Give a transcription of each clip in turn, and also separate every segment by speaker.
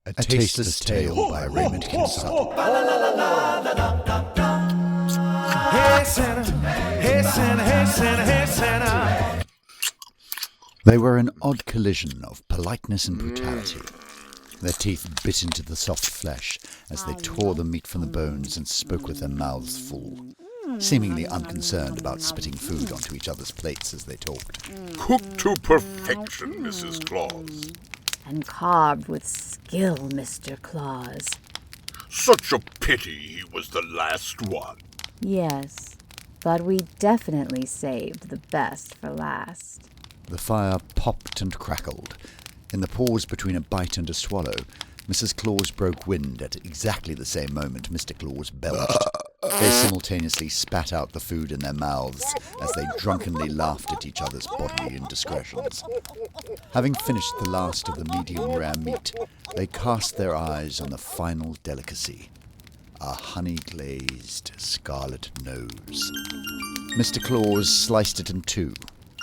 Speaker 1: A Tasteless Tale by Raymond Kinsella.
Speaker 2: Hey Santa, hey Santa, hey Santa, hey Santa.
Speaker 1: They were an odd collision of politeness and brutality. Their teeth bit into the soft flesh as they tore the meat from the bones and spoke with their mouths full, seemingly unconcerned about spitting food onto each other's plates as they talked.
Speaker 3: Cooked to perfection, Mrs. Claus.
Speaker 4: And carved with skill, Mr. Claus.
Speaker 3: Such a pity he was the last one.
Speaker 4: Yes, but we definitely saved the best for last.
Speaker 1: The fire popped and crackled. In the pause between a bite and a swallow, Mrs. Claus broke wind at exactly the same moment Mr. Claus belched. They simultaneously spat out the food in their mouths as they drunkenly laughed at each other's bodily indiscretions. Having finished the last of the medium-rare meat, they cast their eyes on the final delicacy, a honey-glazed scarlet nose. Mr. Claus sliced it in two,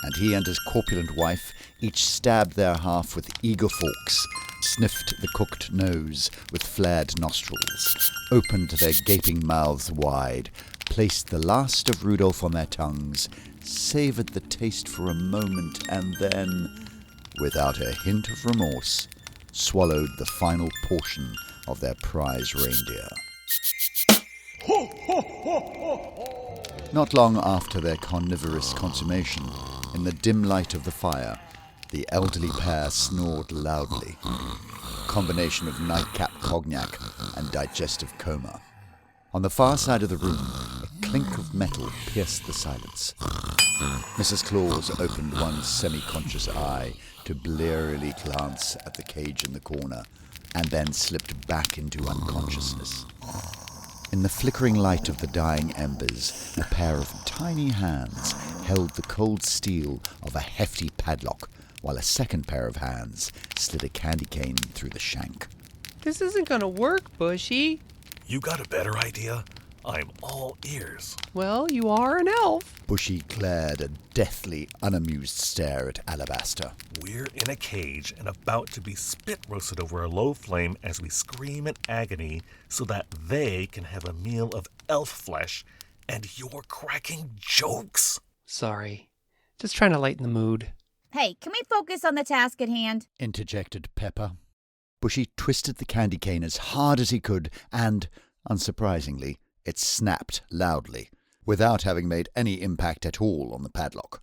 Speaker 1: and he and his corpulent wife each stabbed their half with eager forks, sniffed the cooked nose with flared nostrils, opened their gaping mouths wide, placed the last of Rudolph on their tongues, savoured the taste for a moment, and then, without a hint of remorse, swallowed the final portion of their prize reindeer. Not long after their carnivorous consummation, in the dim light of the fire, the elderly pair snored loudly, a combination of nightcap cognac and digestive coma. On the far side of the room, a clink of metal pierced the silence. Mrs. Claus opened one semi-conscious eye to blearily glance at the cage in the corner, and then slipped back into unconsciousness. In the flickering light of the dying embers, a pair of tiny hands held the cold steel of a hefty padlock, while a second pair of hands slid a candy cane through the shank.
Speaker 5: This isn't gonna work, Bushy.
Speaker 6: You got a better idea? I'm all ears.
Speaker 5: Well, you are an elf.
Speaker 1: Bushy glared a deathly, unamused stare at Alabaster.
Speaker 6: We're in a cage and about to be spit roasted over a low flame as we scream in agony so that they can have a meal of elf flesh, and you're cracking jokes?
Speaker 5: Sorry. Just trying to lighten the mood.
Speaker 7: Hey, can we focus on the task at hand?
Speaker 1: Interjected Pepper. Bushy twisted the candy cane as hard as he could, and, unsurprisingly, it snapped loudly, without having made any impact at all on the padlock.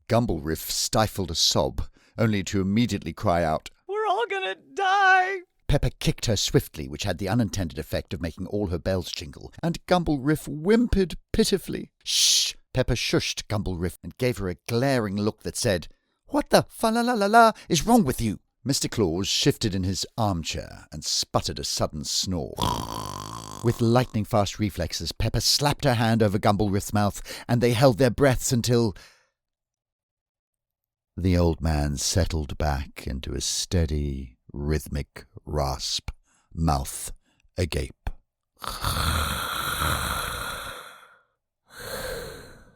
Speaker 1: Gumbleriff stifled a sob, only to immediately cry out,
Speaker 5: We're all gonna die!
Speaker 1: Pepper kicked her swiftly, which had the unintended effect of making all her bells jingle, and Gumbleriff whimpered pitifully. Shh! Pepper shushed Gumbleriff and gave her a glaring look that said, What the fa-la-la-la-la is wrong with you? Mr. Claus shifted in his armchair and sputtered a sudden snore. With lightning-fast reflexes, Pepper slapped her hand over Gumbleriff's mouth, and they held their breaths until the old man settled back into a steady, rhythmic rasp, mouth agape.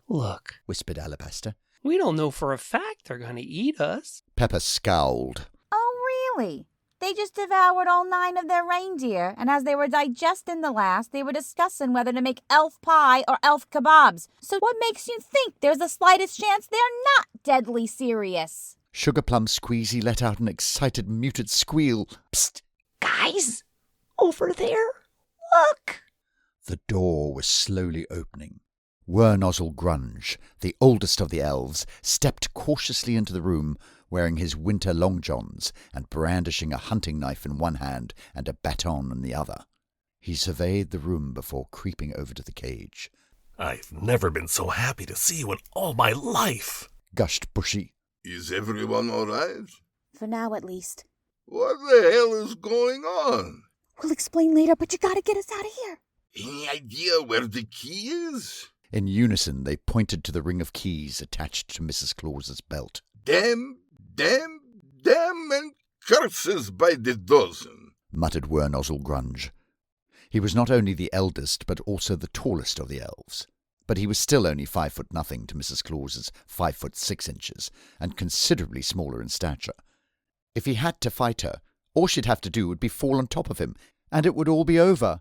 Speaker 5: Look,
Speaker 1: Whispered Alabaster.
Speaker 5: we don't know for a fact they're gonna eat us.
Speaker 1: Pepper scowled.
Speaker 7: Oh, really? They just devoured all 9 of their reindeer, and as they were digesting the last, they were discussing whether to make elf pie or elf kebabs. So what makes you think there's the slightest chance they're not deadly serious?
Speaker 1: Sugarplum Squeezy let out an excited, muted squeal. Psst!
Speaker 4: Guys, over there, look!
Speaker 1: The door was slowly opening. Wurnozzle Grunge, the oldest of the elves, stepped cautiously into the room, wearing his winter long johns and brandishing a hunting knife in one hand and a baton in the other. He surveyed the room before creeping over to the cage.
Speaker 6: I've never been so happy to see you in all my life.
Speaker 1: Gushed Bushy.
Speaker 3: Is everyone all right?
Speaker 7: For now, at least.
Speaker 3: What the hell is going on?
Speaker 7: We'll explain later, but you gotta get us out of here.
Speaker 3: Any idea where the key is?
Speaker 1: In unison, they pointed to the ring of keys attached to Mrs. Claus's belt.
Speaker 3: Damn, and curses by the dozen,
Speaker 1: Muttered Wurnozzle Grunge. He was not only the eldest, but also the tallest of the elves. But he was still only 5 nothing to Mrs. Claus's 5 6 inches, and considerably smaller in stature. If he had to fight her, All she'd have to do would be fall on top of him, and it would all be over.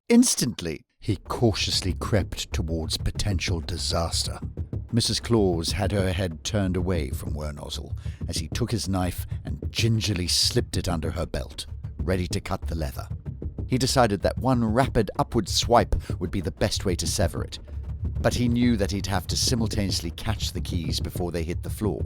Speaker 1: Instantly. He cautiously crept towards potential disaster. Mrs. Claus had her head turned away from Wurnozzle as he took his knife and gingerly slipped it under her belt, ready to cut the leather. He decided that one rapid upward swipe would be the best way to sever it, but he knew that he'd have to simultaneously catch the keys before they hit the floor.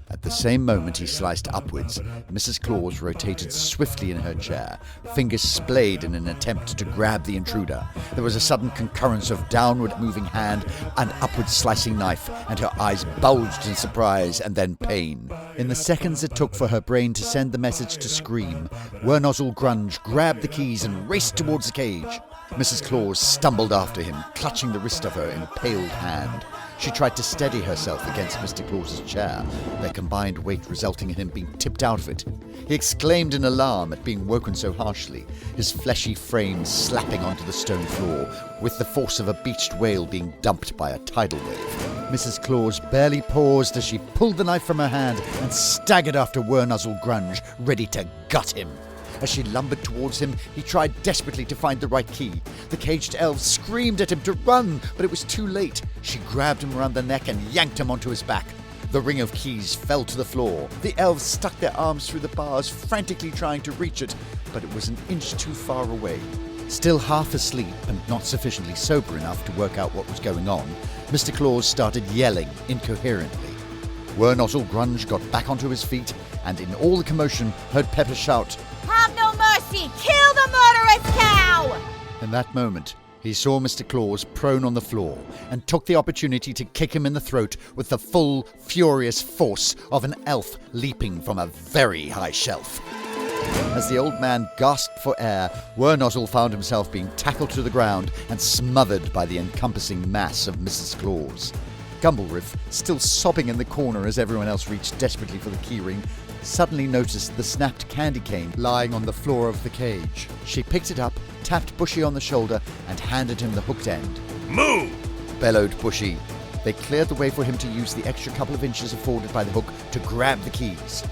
Speaker 1: At the same moment he sliced upwards, Mrs. Claus rotated swiftly in her chair, fingers splayed in an attempt to grab the intruder. There was a sudden concurrence of downward moving hand and upward slicing knife, and her eyes bulged in surprise and then pain. In the seconds it took for her brain to send the message to scream, Wurnozzle Grunge grabbed the keys and raced towards the cage. Mrs. Claus stumbled after him, clutching the wrist of her impaled hand. She tried to steady herself against Mr. Claus's chair, their combined weight resulting in him being tipped out of it. He exclaimed in alarm at being woken so harshly, his fleshy frame slapping onto the stone floor, with the force of a beached whale being dumped by a tidal wave. Mrs. Claus barely paused as she pulled the knife from her hand and staggered after Wurnozzle Grunge, ready to gut him. As she lumbered towards him, he tried desperately to find the right key. The caged elf screamed at him to run, but it was too late. She grabbed him around the neck and yanked him onto his back. The ring of keys fell to the floor. The elves stuck their arms through the bars, frantically trying to reach it, but it was an inch too far away. Still half asleep and not sufficiently sober enough to work out what was going on, Mr. Claus started yelling incoherently. Wurnozzle Grunge got back onto his feet and in all the commotion heard Pepper shout,
Speaker 7: Have no mercy! Kill the murderous cow!
Speaker 1: In that moment, he saw Mr. Claus prone on the floor and took the opportunity to kick him in the throat with the full, furious force of an elf leaping from a very high shelf. As the old man gasped for air, Wurnozzle found himself being tackled to the ground and smothered by the encompassing mass of Mrs. Claus. Gumbleriff, still sobbing in the corner as everyone else reached desperately for the keyring, suddenly noticed the snapped candy cane lying on the floor of the cage. She picked it up, tapped Bushy on the shoulder, and handed him the hooked end.
Speaker 6: Move!
Speaker 1: Bellowed Bushy. They cleared the way for him to use the extra couple of inches afforded by the hook to grab the keys.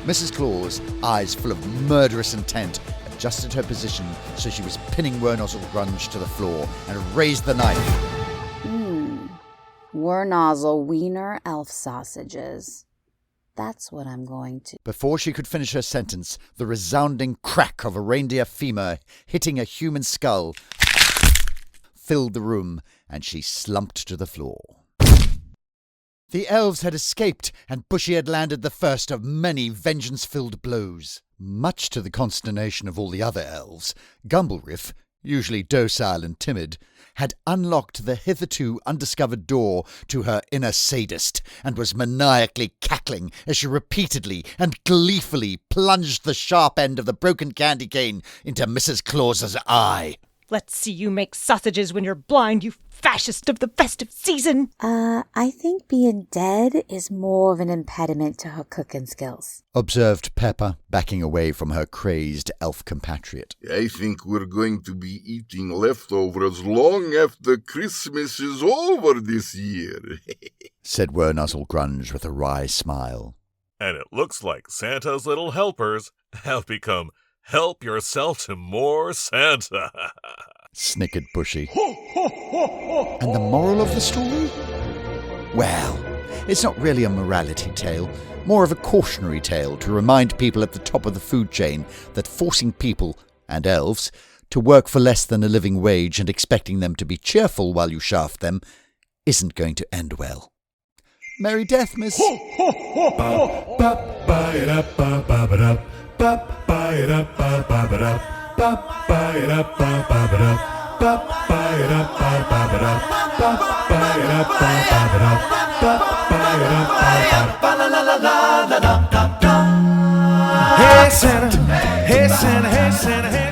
Speaker 1: Mrs. Claus, eyes full of murderous intent, adjusted her position so she was pinning Wurnozzle Grunge to the floor and raised the knife.
Speaker 4: Wurnozzle Wiener Elf Sausages. That's what I'm going to...
Speaker 1: Before she could finish her sentence, the resounding crack of a reindeer femur hitting a human skull filled the room, and she slumped to the floor. The elves had escaped, and Bushy had landed the first of many vengeance-filled blows. Much to the consternation of all the other elves, Gumbleriff, usually docile and timid, had unlocked the hitherto undiscovered door to her inner sadist and was maniacally cackling as she repeatedly and gleefully plunged the sharp end of the broken candy cane into Mrs. Claus's eye.
Speaker 8: Let's see you make sausages when you're blind, you fascist of the festive season!
Speaker 4: I think being dead is more of an impediment to her cooking skills,
Speaker 1: observed Peppa, backing away from her crazed elf compatriot.
Speaker 3: I think we're going to be eating leftovers long after Christmas is over this year,
Speaker 1: said Wurnozzle Grunge with a wry smile.
Speaker 6: And it looks like Santa's little helpers have become help yourself to more Santa.
Speaker 1: Snickered Bushy. And the moral of the story? Well, it's not really a morality tale, more of a cautionary tale to remind people at the top of the food chain that forcing people, and elves, to work for less than a living wage and expecting them to be cheerful while you shaft them isn't going to end well. Merry Death, Miss...
Speaker 2: Hey Santa, hey Santa, hey Santa, hey